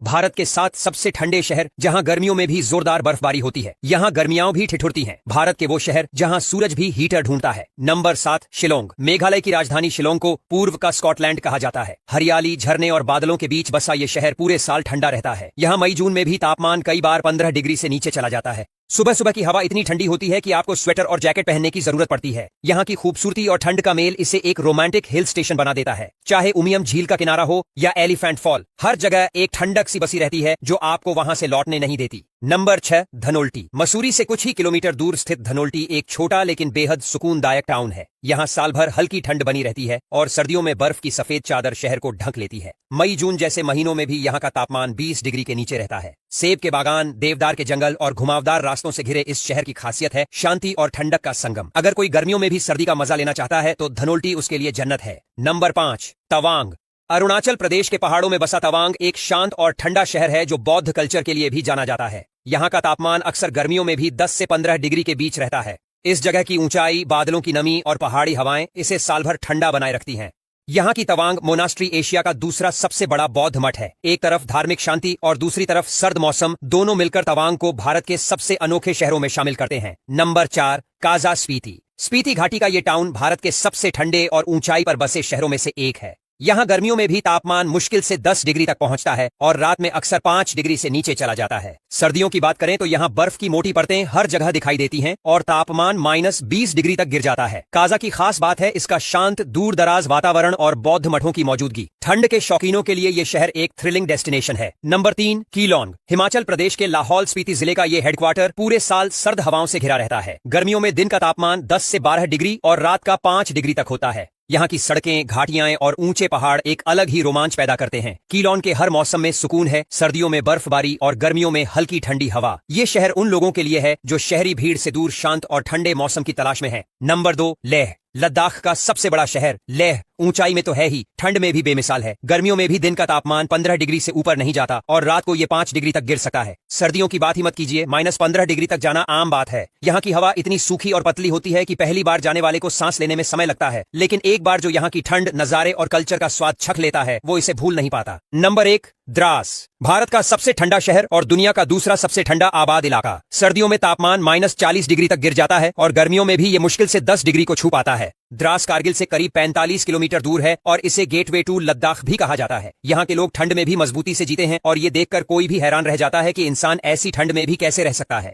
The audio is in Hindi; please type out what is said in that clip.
भारत के 7 सबसे ठंडे शहर जहां गर्मियों में भी जोरदार बर्फबारी होती है। यहां गर्मियां भी ठिठुरती हैं। भारत के वो शहर जहां सूरज भी हीटर ढूंढता है। नंबर 7 शिलोंग। मेघालय की राजधानी शिलोंग को पूर्व का स्कॉटलैंड कहा जाता है। हरियाली, झरने और बादलों के बीच बसा ये शहर पूरे साल ठंडा रहता है। यहाँ मई जून में भी तापमान कई बार 15 डिग्री से नीचे चला जाता है। सुबह सुबह की हवा इतनी ठंडी होती है कि आपको स्वेटर और जैकेट पहनने की जरूरत पड़ती है। यहाँ की खूबसूरती और ठंड का मेल इसे एक रोमांटिक हिल स्टेशन बना देता है। चाहे उमियम झील का किनारा हो या एलिफेंट फॉल, हर जगह एक ठंडक सी बसी रहती है जो आपको वहां से लौटने नहीं देती। नंबर 6 धनोल्टी। मसूरी से कुछ ही किलोमीटर दूर स्थित धनोल्टी एक छोटा लेकिन बेहद सुकूनदायक टाउन है। यहाँ साल भर हल्की ठंड बनी रहती है और सर्दियों में बर्फ की सफेद चादर शहर को ढक लेती है। मई जून जैसे महीनों में भी यहाँ का तापमान 20 डिग्री के नीचे रहता है। सेब के बागान, देवदार के जंगल और घुमावदार रास्तों से घिरे इस शहर की खासियत है शांति और ठंडक का संगम। अगर कोई गर्मियों में भी सर्दी का मजा लेना चाहता है तो धनोल्टी उसके लिए जन्नत है। नंबर 5 तवांग। अरुणाचल प्रदेश के पहाड़ों में बसा तवांग एक शांत और ठंडा शहर है जो बौद्ध कल्चर के लिए भी जाना जाता है। यहाँ का तापमान अक्सर गर्मियों में भी 10 से 15 डिग्री के बीच रहता है। इस जगह की ऊंचाई, बादलों की नमी और पहाड़ी हवाएं इसे साल भर ठंडा बनाए रखती हैं। यहाँ की तवांग मोनास्ट्री एशिया का दूसरा सबसे बड़ा बौद्ध मठ है। एक तरफ धार्मिक शांति और दूसरी तरफ सर्द मौसम, दोनों मिलकर तवांग को भारत के सबसे अनोखे शहरों में शामिल करते हैं। नंबर 4 काजा स्पीति। स्पीति घाटी का ये टाउन भारत के सबसे ठंडे और ऊंचाई पर बसे शहरों में से एक है। यहाँ गर्मियों में भी तापमान मुश्किल से 10 डिग्री तक पहुंचता है और रात में अक्सर 5 डिग्री से नीचे चला जाता है। सर्दियों की बात करें तो यहाँ बर्फ की मोटी परतें हर जगह दिखाई देती हैं और तापमान -20 डिग्री तक गिर जाता है। काजा की खास बात है इसका शांत, दूर दराज वातावरण और बौद्ध मठों की मौजूदगी। ठंड के शौकीनों के लिए ये शहर एक थ्रिलिंग डेस्टिनेशन है। नंबर 3 कीलोंग। हिमाचल प्रदेश के लाहौल स्पीति जिले का ये हेडक्वार्टर पूरे साल सर्द हवाओं से घिरा रहता है। गर्मियों में दिन का तापमान 10 से 12 डिग्री और रात का 5 डिग्री तक होता है। यहाँ की सड़कें, घाटियां और ऊंचे पहाड़ एक अलग ही रोमांच पैदा करते हैं। कीलोन के हर मौसम में सुकून है, सर्दियों में बर्फबारी और गर्मियों में हल्की ठंडी हवा। ये शहर उन लोगों के लिए है जो शहरी भीड़ से दूर शांत और ठंडे मौसम की तलाश में है। नंबर 2 लेह। लद्दाख का सबसे बड़ा शहर लेह ऊंचाई में तो है ही, ठंड में भी बेमिसाल है। गर्मियों में भी दिन का तापमान 15 डिग्री से ऊपर नहीं जाता और रात को ये 5 डिग्री तक गिर सकता है। सर्दियों की बात ही मत कीजिए, -15 डिग्री तक जाना आम बात है। यहाँ की हवा इतनी सूखी और पतली होती है कि पहली बार जाने वाले को सांस लेने में समय लगता है, लेकिन एक बार जो यहाँ की ठंड, नजारे और कल्चर का स्वाद छक लेता है वो इसे भूल नहीं पाता। नंबर 1 द्रास। भारत का सबसे ठंडा शहर और दुनिया का दूसरा सबसे ठंडा आबाद इलाका। सर्दियों में तापमान -40 डिग्री तक गिर जाता है और गर्मियों में भी ये मुश्किल से 10 डिग्री को छू पाता है। द्रास कारगिल से करीब 45 किलोमीटर दूर है और इसे गेटवे टू लद्दाख भी कहा जाता है। यहाँ के लोग ठंड में भी मजबूती से जीते हैं और ये देखकर कोई भी हैरान रह जाता है कि इंसान ऐसी ठंड में भी कैसे रह सकता है।